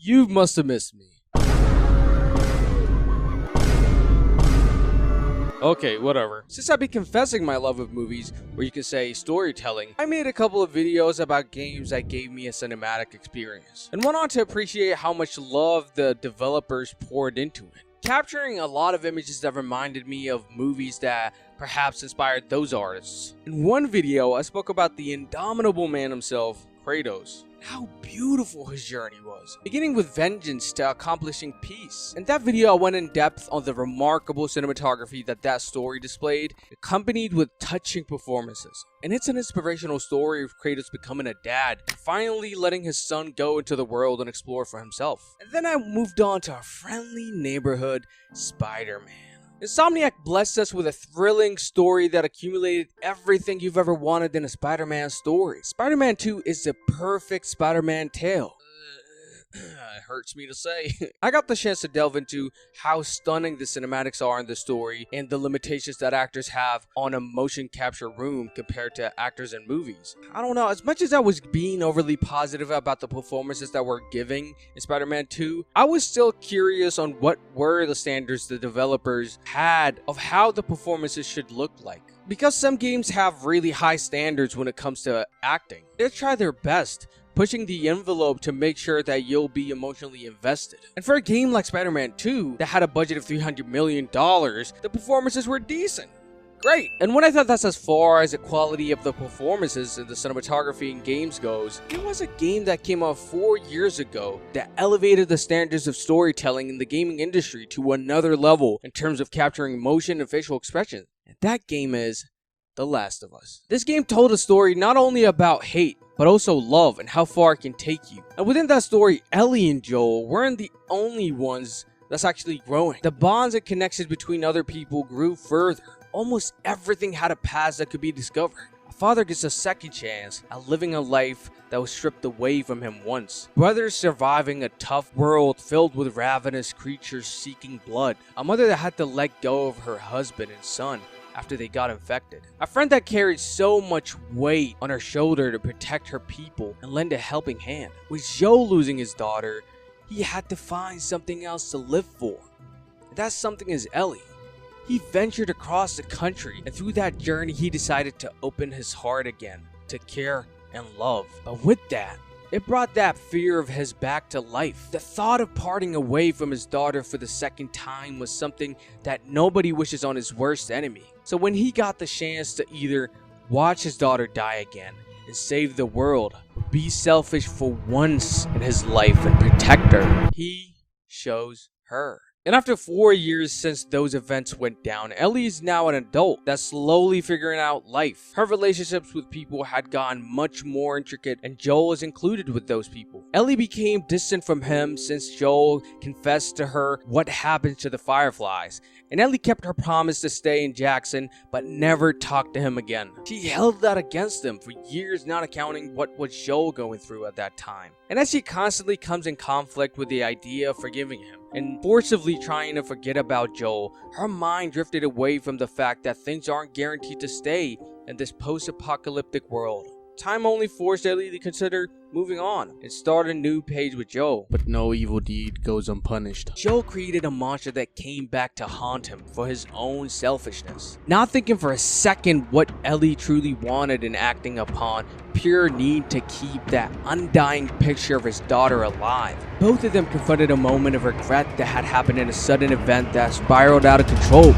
You must have missed me. Okay, whatever. Since I've been confessing my love of movies, or you could say storytelling, I made a couple of videos about games that gave me a cinematic experience, and went on to appreciate how much love the developers poured into it, capturing a lot of images that reminded me of movies that perhaps inspired those artists. In one video, I spoke about the indomitable man himself, Kratos. How beautiful his journey was, beginning with vengeance to accomplishing peace. In that video, I went in depth on the remarkable cinematography that story displayed, accompanied with touching performances. And it's an inspirational story of Kratos becoming a dad and finally letting his son go into the world and explore for himself. And then I moved on to our friendly neighborhood, Spider-Man. Insomniac blessed us with a thrilling story that accumulated everything you've ever wanted in a Spider-Man story. Spider-Man 2 is the perfect Spider-Man tale. It hurts me to say. I got the chance to delve into how stunning the cinematics are in the story and the limitations that actors have on a motion capture room compared to actors in movies. I don't know, as much as I was being overly positive about the performances that were giving in Spider-Man 2, I was still curious on what were the standards the developers had of how the performances should look like. Because some games have really high standards when it comes to acting, they try their best, pushing the envelope to make sure that you'll be emotionally invested. And for a game like Spider-Man 2 that had a budget of $300 million, the performances were decent. Great. And when I thought that's as far as the quality of the performances and the cinematography in games goes, there was a game that came out 4 years ago that elevated the standards of storytelling in the gaming industry to another level in terms of capturing emotion and facial expression. And that game is The Last of Us. This game told a story not only about hate, but also love and how far it can take you. And within that story, Ellie and Joel weren't the only ones that's actually growing. The bonds and connections between other people grew further. Almost everything had a past that could be discovered. A father gets a second chance at living a life that was stripped away from him once. Brothers surviving a tough world filled with ravenous creatures seeking blood. A mother that had to let go of her husband and son after they got infected. A friend that carried so much weight on her shoulder to protect her people and lend a helping hand. With Joe losing his daughter, he had to find something else to live for. And that something is Ellie. He ventured across the country, and through that journey he decided to open his heart again, to care and love. But with that, it brought that fear of his back to life. The thought of parting away from his daughter for the second time was something that nobody wishes on his worst enemy. So when he got the chance to either watch his daughter die again and save the world, or be selfish for once in his life and protect her, he chose her. And after 4 years since those events went down, Ellie is now an adult that's slowly figuring out life. Her relationships with people had gotten much more intricate, and Joel is included with those people. Ellie became distant from him since Joel confessed to her what happened to the Fireflies. And Ellie kept her promise to stay in Jackson, but never talked to him again. She held that against him for years, not accounting what was Joel going through at that time. And as she constantly comes in conflict with the idea of forgiving him, and forcibly trying to forget about Joel, her mind drifted away from the fact that things aren't guaranteed to stay in this post-apocalyptic world. Time only forced Ellie to consider moving on and start a new page with Joel. But no evil deed goes unpunished. Joel created a monster that came back to haunt him for his own selfishness. Not thinking for a second what Ellie truly wanted and acting upon pure need to keep that undying picture of his daughter alive. Both of them confronted a moment of regret that had happened in a sudden event that spiraled out of control.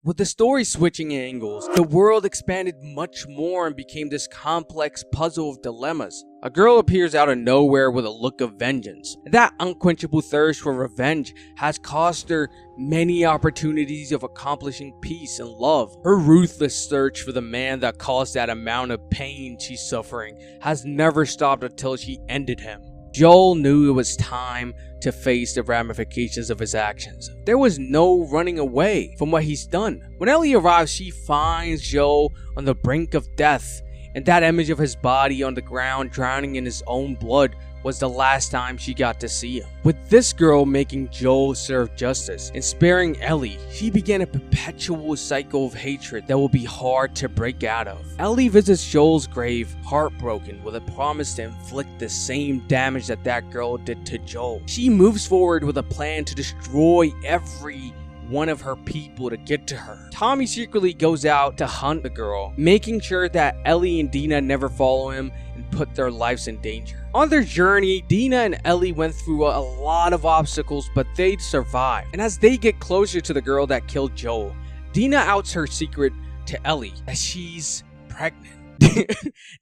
With the story switching angles, the world expanded much more and became this complex puzzle of dilemmas. A girl appears out of nowhere with a look of vengeance. That unquenchable thirst for revenge has cost her many opportunities of accomplishing peace and love. Her ruthless search for the man that caused that amount of pain she's suffering has never stopped until she ended him. Joel knew it was time to face the ramifications of his actions. There was no running away from what he's done. When Ellie arrives, she finds Joel on the brink of death and that image of his body on the ground drowning in his own blood was the last time she got to see him. With this girl making Joel serve justice and sparing Ellie, she began a perpetual cycle of hatred that will be hard to break out of. Ellie visits Joel's grave heartbroken with a promise to inflict the same damage that girl did to Joel. She moves forward with a plan to destroy every one of her people to get to her. Tommy secretly goes out to hunt the girl, making sure that Ellie and Dina never follow him and put their lives in danger. On their journey, Dina and Ellie went through a lot of obstacles, but they survived. And as they get closer to the girl that killed Joel, Dina outs her secret to Ellie that she's pregnant.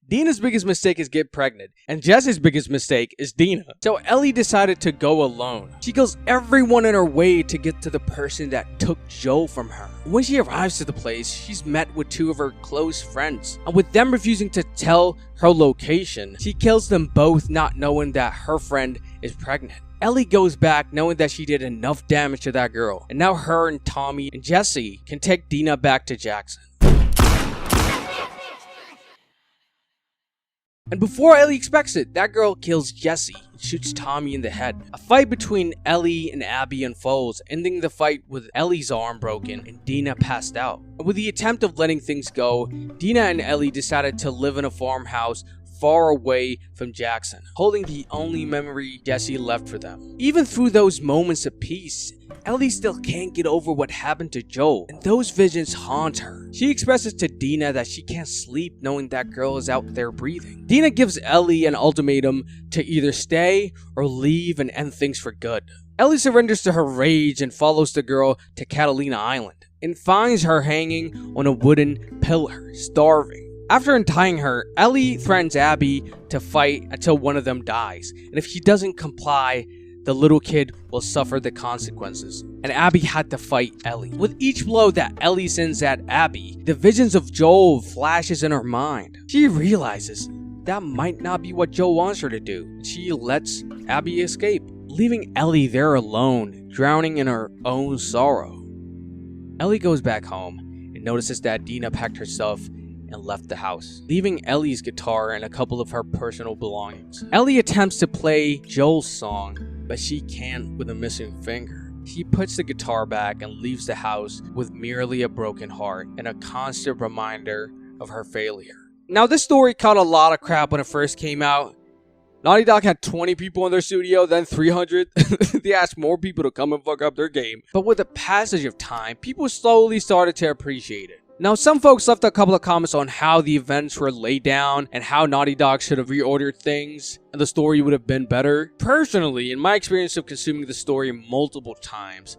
Dina's biggest mistake is get pregnant, and Jesse's biggest mistake is Dina. So Ellie decided to go alone. She goes everyone in her way to get to the person that took Joel from her. When she arrives to the place, she's met with two of her close friends, and with them refusing to tell her location, she kills them both, not knowing that her friend is pregnant. Ellie goes back knowing that she did enough damage to that girl, and now her and Tommy and Jesse can take Dina back to Jackson. And before Ellie expects it, that girl kills Jesse and shoots Tommy in the head. A fight between Ellie and Abby unfolds, ending the fight with Ellie's arm broken and Dina passed out. With the attempt of letting things go, Dina and Ellie decided to live in a farmhouse far away from Jackson, holding the only memory Jesse left for them. Even through those moments of peace, Ellie still can't get over what happened to Joel, and those visions haunt her. She expresses to Dina that she can't sleep knowing that girl is out there breathing. Dina gives Ellie an ultimatum to either stay or leave and end things for good. Ellie surrenders to her rage and follows the girl to Catalina Island, and finds her hanging on a wooden pillar, starving. After untying her, Ellie threatens Abby to fight until one of them dies, and if she doesn't comply, the little kid will suffer the consequences. And Abby had to fight Ellie. With each blow that Ellie sends at Abby, the visions of Joel flashes in her mind. She realizes that might not be what Joel wants her to do, and she lets Abby escape, leaving Ellie there alone, drowning in her own sorrow. Ellie goes back home and notices that Dina packed her stuff and left the house, leaving Ellie's guitar and a couple of her personal belongings. Ellie attempts to play Joel's song, but she can't with a missing finger. She puts the guitar back and leaves the house with merely a broken heart and a constant reminder of her failure. Now, this story caught a lot of crap when it first came out. Naughty Dog had 20 people in their studio, then 300. They asked more people to come and fuck up their game. But with the passage of time, people slowly started to appreciate it. Now, some folks left a couple of comments on how the events were laid down and how Naughty Dog should have reordered things and the story would have been better. Personally, in my experience of consuming the story multiple times,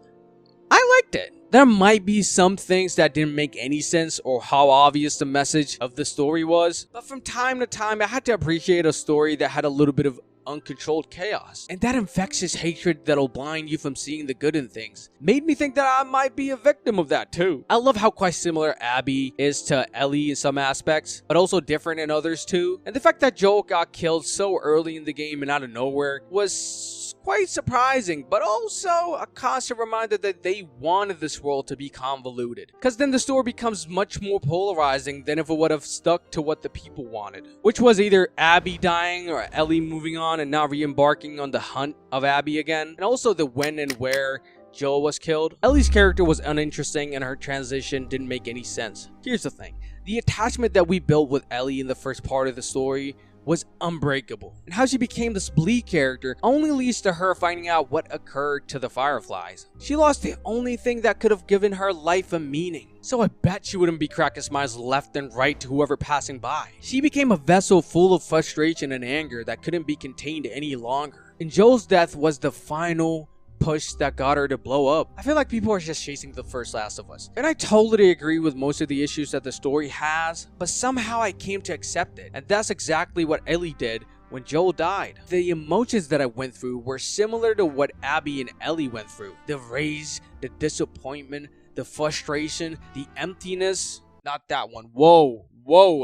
I liked it. There might be some things that didn't make any sense or how obvious the message of the story was, but from time to time, I had to appreciate a story that had a little bit of uncontrolled chaos. And that infectious hatred that'll blind you from seeing the good in things made me think that I might be a victim of that too. I love how quite similar Abby is to Ellie in some aspects, but also different in others too. And the fact that Joel got killed so early in the game and out of nowhere was quite surprising, but also a constant reminder that they wanted this world to be convoluted. Because then the story becomes much more polarizing than if it would have stuck to what the people wanted, which was either Abby dying or Ellie moving on and now re-embarking on the hunt of Abby again, and also the when and where Joel was killed. Ellie's character was uninteresting and her transition didn't make any sense. Here's the thing, the attachment that we built with Ellie in the first part of the story was unbreakable, and how she became this bleak character only leads to her finding out what occurred to the Fireflies. She lost the only thing that could have given her life a meaning, so I bet she wouldn't be cracking smiles left and right to whoever passing by. She became a vessel full of frustration and anger that couldn't be contained any longer, and Joel's death was the final push that got her to blow up. I feel like people are just chasing the first Last of Us, and I totally agree with most of the issues that the story has, but somehow I came to accept it, and that's exactly what Ellie did when Joel died. The emotions that I went through were similar to what Abby and Ellie went through. The rage, the disappointment, the frustration, the emptiness. Not that one. Whoa,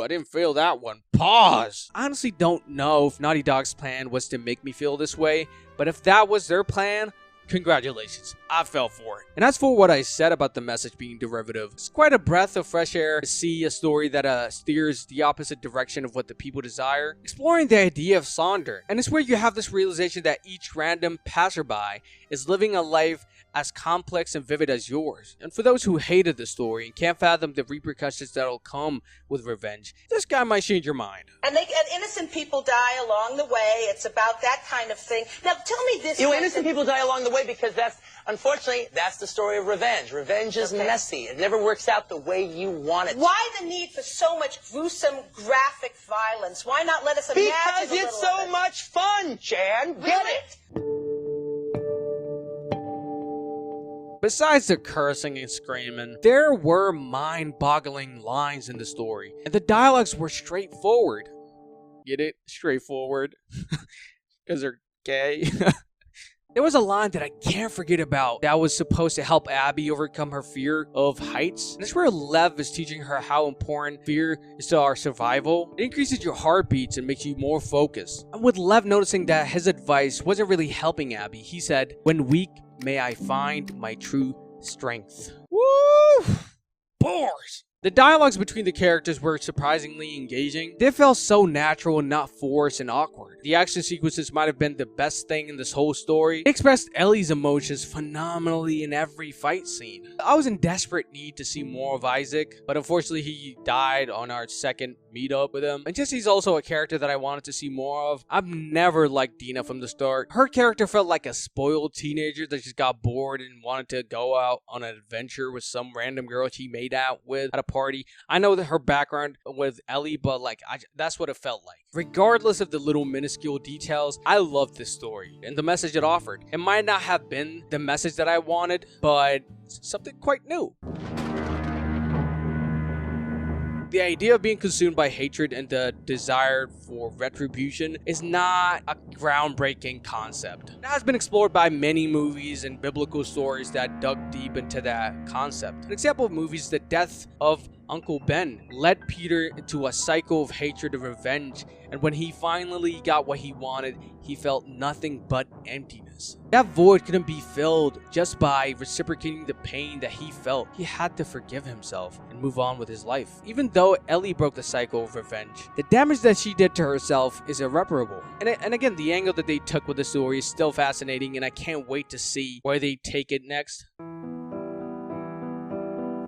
I didn't feel that one. Pause. I honestly don't know if Naughty Dog's plan was to make me feel this way, but if that was their plan, Congratulations, I fell for it. And as for what I said about the message being derivative, it's quite a breath of fresh air to see a story that steers the opposite direction of what the people desire, exploring the idea of Sonder. And it's where you have this realization that each random passerby is living a life as complex and vivid as yours. And for those who hated the story and can't fathom the repercussions that'll come with revenge, this guy might change your mind. And innocent people die along the way. It's about that kind of thing. Now, tell me this. Innocent people die along the way because unfortunately, that's the story of revenge. Revenge is messy. It never works out the way you want it. Why the need for so much gruesome, graphic violence? Why not let us imagine Because it's so much fun, Jan. Get it? Besides the cursing and screaming, there were mind-boggling lines in the story, and the dialogues were straightforward. Get it? Straightforward. Because they're gay. There was a line that I can't forget about that was supposed to help Abby overcome her fear of heights. And it's where Lev is teaching her how important fear is to our survival. It increases your heartbeats and makes you more focused. And with Lev noticing that his advice wasn't really helping Abby, he said, "When weak, may I find my true strength." Woo! Bars! The dialogues between the characters were surprisingly engaging. They felt so natural and not forced and awkward. The action sequences might have been the best thing in this whole story. It expressed Ellie's emotions phenomenally in every fight scene. I was in desperate need to see more of Isaac, but unfortunately he died on our second meetup with him. And Jesse's also a character that I wanted to see more of. I've never liked Dina from the start. Her character felt like a spoiled teenager that just got bored and wanted to go out on an adventure with some random girl she made out with at a party. I know that her background with Ellie, but that's what it felt like. Regardless of the little minuscule details, I loved this story and the message it offered. It might not have been the message that I wanted, but something quite new. The idea of being consumed by hatred and the desire for retribution is not a groundbreaking concept. It has been explored by many movies and biblical stories that dug deep into that concept. An example of movies, the death of Uncle Ben led Peter into a cycle of hatred and revenge, and when he finally got what he wanted, he felt nothing but emptiness. That void couldn't be filled just by reciprocating the pain that he felt. He had to forgive himself and move on with his life. Even though Ellie broke the cycle of revenge, the damage that she did to herself is irreparable. And again, the angle that they took with the story is still fascinating, and I can't wait to see where they take it next.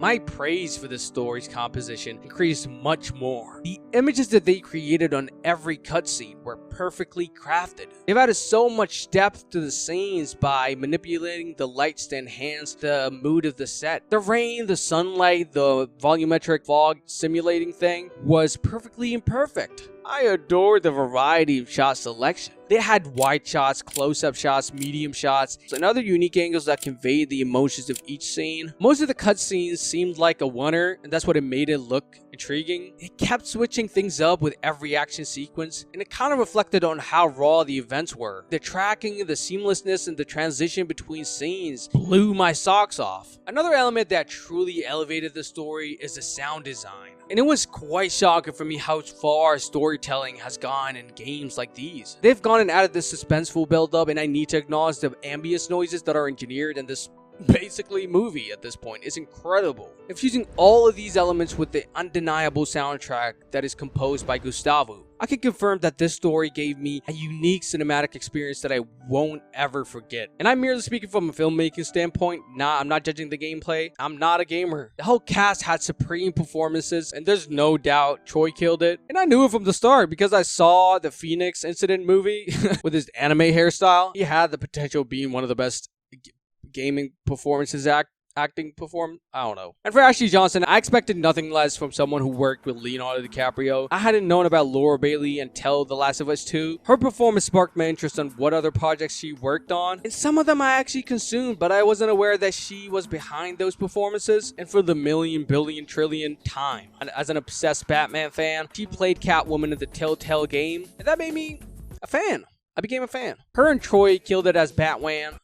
My praise for this story's composition increased much more. The images that they created on every cutscene were perfectly crafted. They've added so much depth to the scenes by manipulating the lights to enhance the mood of the set. The rain, the sunlight, the volumetric fog simulating thing was perfectly imperfect. I adored the variety of shot selection. They had wide shots, close-up shots, medium shots, and other unique angles that conveyed the emotions of each scene. Most of the cutscenes seemed like a oneer, and that's what it made it look intriguing. It kept switching things up with every action sequence, and it kind of reflected on how raw the events were. The tracking, the seamlessness, and the transition between scenes blew my socks off. Another element that truly elevated the story is the sound design. And it was quite shocking for me how far storytelling has gone in games like these. They've gone and added this suspenseful build-up, and I need to acknowledge the ambience noises that are engineered in this basically movie at this point is incredible. Infusing all of these elements with the undeniable soundtrack that is composed by Gustavo, I can confirm that this story gave me a unique cinematic experience that I won't ever forget. And I'm merely speaking from a filmmaking standpoint. I'm not judging the gameplay. I'm not a gamer. The whole cast had supreme performances, and there's no doubt Troy killed it. And I knew it from the start because I saw the Phoenix Incident movie with his anime hairstyle. He had the potential of being one of the best gaming performances acting perform. I don't know. And for Ashley Johnson, I expected nothing less from someone who worked with Leonardo DiCaprio. I hadn't known about Laura Bailey until The Last of Us 2. Her performance sparked my interest on what other projects she worked on, and some of them I actually consumed, but I wasn't aware that she was behind those performances. And for the million, billion, trillion time, and as an obsessed Batman fan, she played Catwoman in the Telltale game, and that made me a fan. I became a fan. Her and Troy killed it as Batman.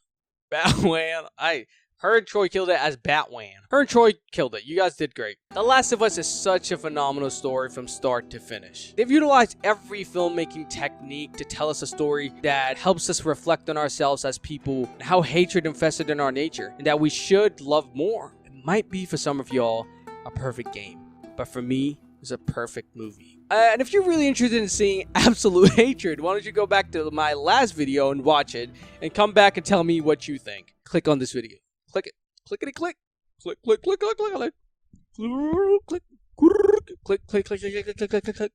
Her and Troy killed it as Batwan. Her and Troy killed it. You guys did great. The Last of Us is such a phenomenal story from start to finish. They've utilized every filmmaking technique to tell us a story that helps us reflect on ourselves as people and how hatred infested in our nature and that we should love more. It might be for some of y'all a perfect game, but for me, it's a perfect movie. And if you're really interested in seeing absolute hatred, why don't you go back to my last video and watch it and come back and tell me what you think. Click on this video. Click it. Clickety click. Click, click, click, click, click, click. Click, click, click, click, click, click, click, click, click.